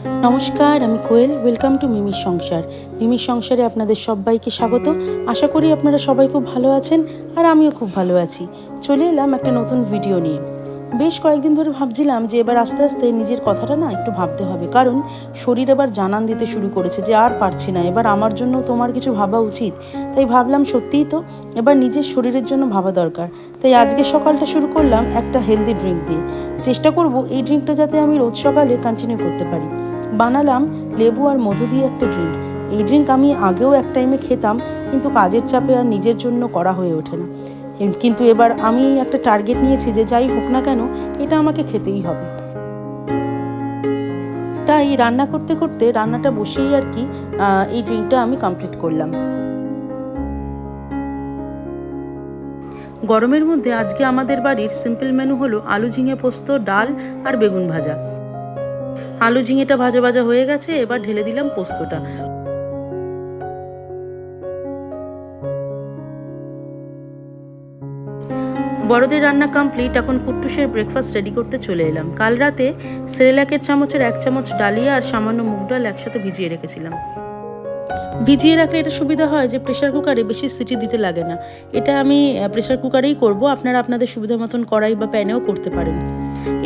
নমস্কার, আমি কোয়েল। Welcome to মিমির সংসার। মিমির সংসারে আপনাদের সবাইকে স্বাগত। আশা করি আপনারা সবাই খুব ভালো আছেন, আর আমিও খুব ভালো আছি। চলে এলাম একটা নতুন ভিডিও নিয়ে। বেশ কয়েকদিন ধরে ভাবছিলাম যে এবার আস্তে আস্তে নিজের কথাটা না একটু ভাবতে হবে, কারণ শরীর এবার জানান দিতে শুরু করেছে যে আর পারছি না, এবার আমার জন্য তোমার কিছু ভাবা উচিত। তাই ভাবলাম সত্যিই তো এবার নিজের শরীরের জন্য ভাবা দরকার। তাই আজকে সকালটা শুরু করলাম একটা হেলদি ড্রিঙ্ক দিয়ে। চেষ্টা করব এই ড্রিঙ্কটা যাতে আমি রোজ সকালে কন্টিনিউ করতে পারি। বানালাম লেবু আর মধু দিয়ে একটা ড্রিঙ্ক। এই ড্রিঙ্ক আমি আগেও এক টাইমে খেতাম, কিন্তু কাজের চাপে আর নিজের জন্য করা হয়ে ওঠে না। কিন্তু এবার আমি একটা টার্গেট নিয়েছি যে যাই হোক না কেন এটা আমাকে খেতেই হবে। তাই রান্না করতে করতে রান্নাটা বসেই আর কি এই ড্রিঙ্কটা আমি কমপ্লিট করলাম। গরমের মধ্যে আজকে আমাদের বাড়ির সিম্পল মেনু হলো আলু ঝিঙে পোস্ত, ডাল আর বেগুন ভাজা। আলু ঝিঙেটা ভাজা ভাজা হয়ে গেছে, এবার ঢেলে দিলাম পোস্তটা। বড়দের রান্না কমপ্লিট, এখন কুট্টুসের ব্রেকফাস্ট রেডি করতে চলে এলাম। কাল রাতে সেরেলাকের চামচের 1 চামচ ডালিয়া আর সামান্য মুগ ডাল একসাথে ভিজিয়ে রেখেছিলাম। ভিজিয়ে রাখলে এটা সুবিধা হয় যে প্রেশার কুকারে বেশি সিটি দিতে লাগে না। এটা আমি প্রেশার কুকারেই করব, আপনারা আপনাদের সুবিধা মতন কড়াই বা প্যানেও করতে পারেন।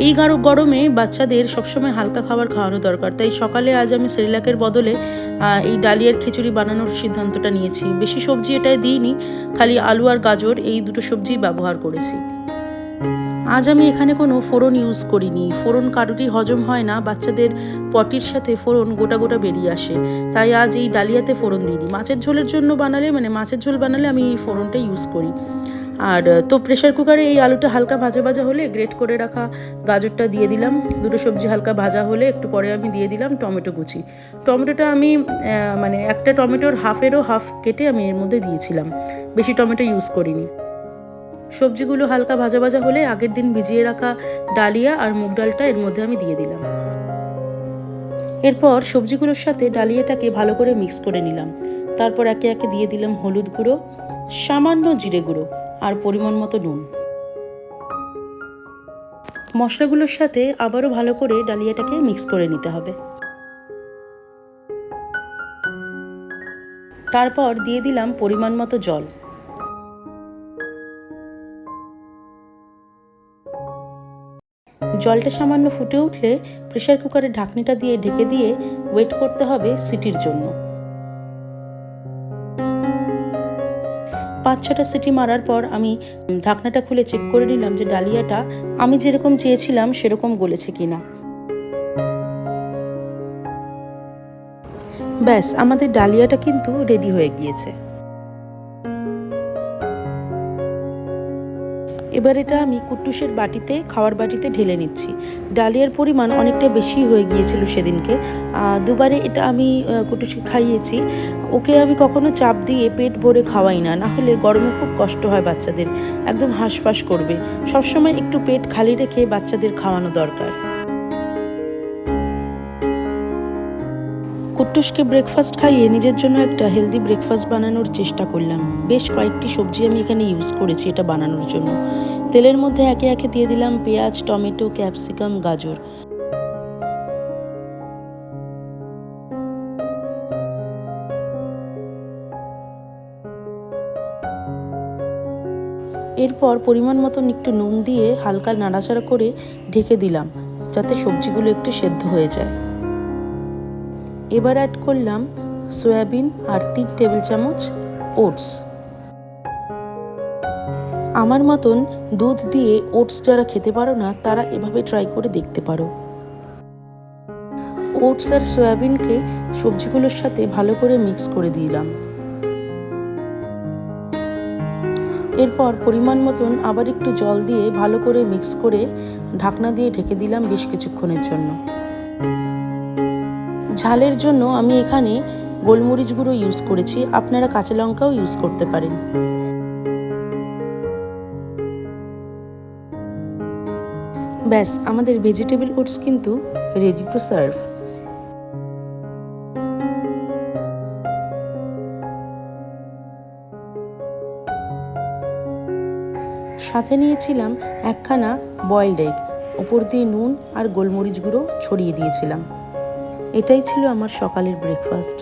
এই গরমে বাচ্চাদের সবসময় হালকা খাবার খাওয়ানো দরকার, তাই সকালে আজ আমি সেরেলাকের বদলে এই ডালিয়ার খিচুড়ি বানানোর সিদ্ধান্তটা নিয়েছি। বেশি সবজি এটায় দিইনি, খালি আলু আর গাজর এই দুটো সবজিই ব্যবহার করেছি। আজ আমি এখানে কোনো ফোড়ন ইউজ করিনি। ফোড়ন কারোরই হজম হয় না, বাচ্চাদের পটির সাথে ফোড়ন গোটা গোটা বেরিয়ে আসে। তাই আজ এই ডালিয়াতে ফোড়ন দিইনি। মাছের ঝোলের জন্য বানালে, মাছের ঝোল বানালে আমি এই ফোড়নটা ইউজ করি। আর তো প্রেশার কুকারে এই আলুটা হালকা ভাজা ভাজা হলে গ্রেট করে রাখা গাজরটা দিয়ে দিলাম। দুটো সবজি হালকা ভাজা হলে একটু পরে আমি দিয়ে দিলাম টমেটো কুচি। টমেটোটা আমি একটা টমেটোর হাফেরও হাফ কেটে আমি এর মধ্যে দিয়েছিলাম, বেশি টমেটো ইউজ করিনি। সবজিগুলো হালকা ভাজা ভাজা হলে আগের দিন ভিজিয়ে রাখা ডালিয়া আর মুগ ডালটা এর মধ্যে আমি দিয়ে দিলাম। এরপর সবজিগুলোর সাথে ডালিয়াটাকে ভালো করে মিক্স করে নিলাম। তারপর একে একে দিয়ে দিলাম হলুদ গুঁড়ো, সামান্য জিরে গুঁড়ো আর পরিমাণ মতো নুন। মশলাগুলোর সাথে আবারও ভালো করে ডালিয়াটাকে মিক্স করে নিতে হবে। তারপর দিয়ে দিলাম পরিমাণ মতো জল। জলটা সামান্য ফুটে উঠলে প্রেশার কুকারের ঢাকনিটা দিয়ে ঢেকে দিয়ে ওয়েট করতে হবে সিটির জন্য। 5-6টা সিটি মারার পর আমি ঢাকনাটা খুলে চেক করে নিলাম যে ডালিয়াটা আমি যেরকম চেয়েছিলাম সেরকম গলেছে কিনা। ব্যাস, আমাদের ডালিয়াটা কিন্তু রেডি হয়ে গিয়েছে। এবার এটা আমি কুট্টুসের খাওয়ার বাটিতে ঢেলে নিচ্ছি। ডালিয়ার পরিমাণ অনেকটা বেশি হয়ে গিয়েছিল সেদিনকে। দুবারে এটা আমি কুট্টুসকে খাইয়েছি। ওকে আমি কখনো চাপ দিয়ে পেট ভরে খাওয়াই না, না হলে গরমে খুব কষ্ট হয় বাচ্চাদের, একদম হাঁসফাঁস করবে। সবসময় একটু পেট খালি রেখে বাচ্চাদের খাওয়ানো দরকার। কুট্টুসকে ব্রেকফাস্ট খাইয়ে নিজের জন্য একটা হেলদি ব্রেকফাস্ট বানানোর চেষ্টা করলাম। বেশ কয়েকটি সবজি আমি এখানে ইউজ করেছি এটা বানানোর জন্য। তেলের মধ্যে একে একে দিয়ে দিলাম পেঁয়াজ, টমেটো, ক্যাপসিকাম, গাজর। এরপর পরিমাণ মতন একটু নুন দিয়ে হালকা নাড়াচাড়া করে ঢেকে দিলাম, যাতে সবজিগুলো একটু সেদ্ধ হয়ে যায়। এবার অ্যাড করলাম সয়াবিন আর 3 টেবিল চামচ ওটস। আমার মতন দুধ দিয়ে ওটস যারা খেতে পারো না তারা এভাবে ট্রাই করে দেখতে পারো। ওটস আর সয়াবিনকে সবজিগুলোর সাথে ভালো করে মিক্স করে দিলাম। এরপর পরিমাণ মতন আবার একটু জল দিয়ে ভালো করে মিক্স করে ঢাকনা দিয়ে ঢেকে দিলাম বেশ কিছুক্ষণের জন্য। ঝালের জন্য আমি এখানে গোলমরিচ গুঁড়ো ইউজ করেছি, আপনারা কাঁচা লঙ্কাও ইউজ করতে পারেন। ব্যাস, আমাদের ভেজিটেবল ওটস কিন্তু রেডি টু সার্ভ। সাথে নিয়েছিলাম একখানা বয়েলড এগ, ওপর দিয়ে নুন আর গোলমরিচ গুঁড়ো ছড়িয়ে দিয়েছিলাম। এটাই ছিল আমার সকালের ব্রেকফাস্ট।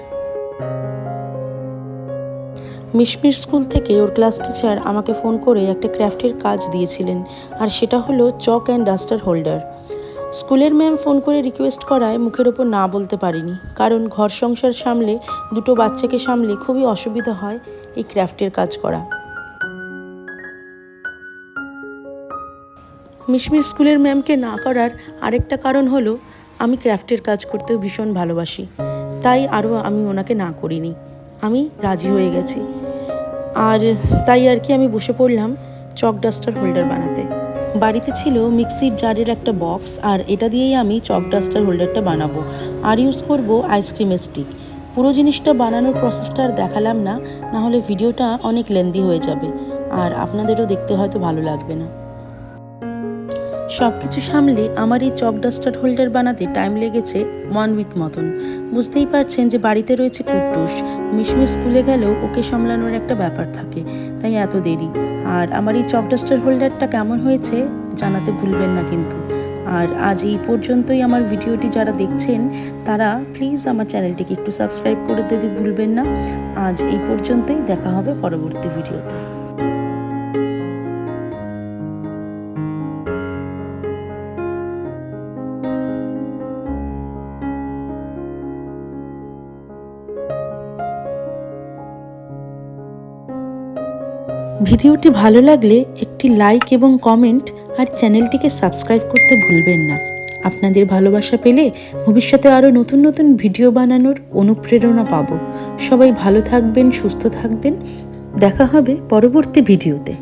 মিশমির স্কুল থেকে ওর ক্লাস টিচার আমাকে ফোন করে একটা ক্রাফটের কাজ দিয়েছিলেন, আর সেটা হলো চক অ্যান্ড ডাস্টার হোল্ডার। স্কুলের ম্যাম ফোন করে রিকোয়েস্ট করায় মুখের ওপর না বলতে পারিনি, কারণ ঘর সংসার সামলে দুটো বাচ্চাকে সামলে খুবই অসুবিধা হয় এই ক্রাফটের কাজ করা। মিশমির স্কুলের ম্যামকে না করার আরেকটা কারণ হলো আমি ক্রাফটের কাজ করতেও ভীষণ ভালোবাসি, তাই আরও আমি ওনাকে না করিনি, আমি রাজি হয়ে গেছি। আর তাই আর কি আমি বসে পড়লাম চক ডাস্টার হোল্ডার বানাতে। বাড়িতে ছিল মিক্সির জারের একটা বক্স, আর এটা দিয়েই আমি চক ডাস্টার হোল্ডারটা বানাবো, আর ইউজ করব আইসক্রিমের স্টিক। পুরো জিনিসটা বানানোর প্রসেসটা আর দেখালাম না, নাহলে ভিডিওটা অনেক লেন্দি হয়ে যাবে আর আপনাদেরও দেখতে হয়তো ভালো লাগবে না। সব কিছু সামলে আমার এই চক ডাস্টার হোল্ডার বানাতে টাইম লেগেছে 1 উইক মতন। বুঝতেই পারছেন যে বাড়িতে রয়েছে কুট্টুস, মিশমি স্কুলে গেলেও ওকে সামলানোর একটা ব্যাপার থাকে, তাই এত দেরি। আর আমার এই চক ডাস্টার হোল্ডারটা কেমন হয়েছে জানাতে ভুলবেন না কিন্তু। আর আজ এই পর্যন্তই। আমার ভিডিওটি যারা দেখছেন তারা প্লিজ আমার চ্যানেলটিকে একটু সাবস্ক্রাইব করে দিতে ভুলবেন না। আজ এই পর্যন্তই, দেখা হবে পরবর্তী ভিডিওতে। ভিডিওটি ভালো লাগলে একটি লাইক এবং কমেন্ট আর চ্যানেলটিকে সাবস্ক্রাইব করতে ভুলবেন না। আপনাদের ভালোবাসা পেলে ভবিষ্যতে আরও নতুন নতুন ভিডিও বানানোর অনুপ্রেরণা পাবো। সবাই ভালো থাকবেন, সুস্থ থাকবেন। দেখা হবে পরবর্তী ভিডিওতে।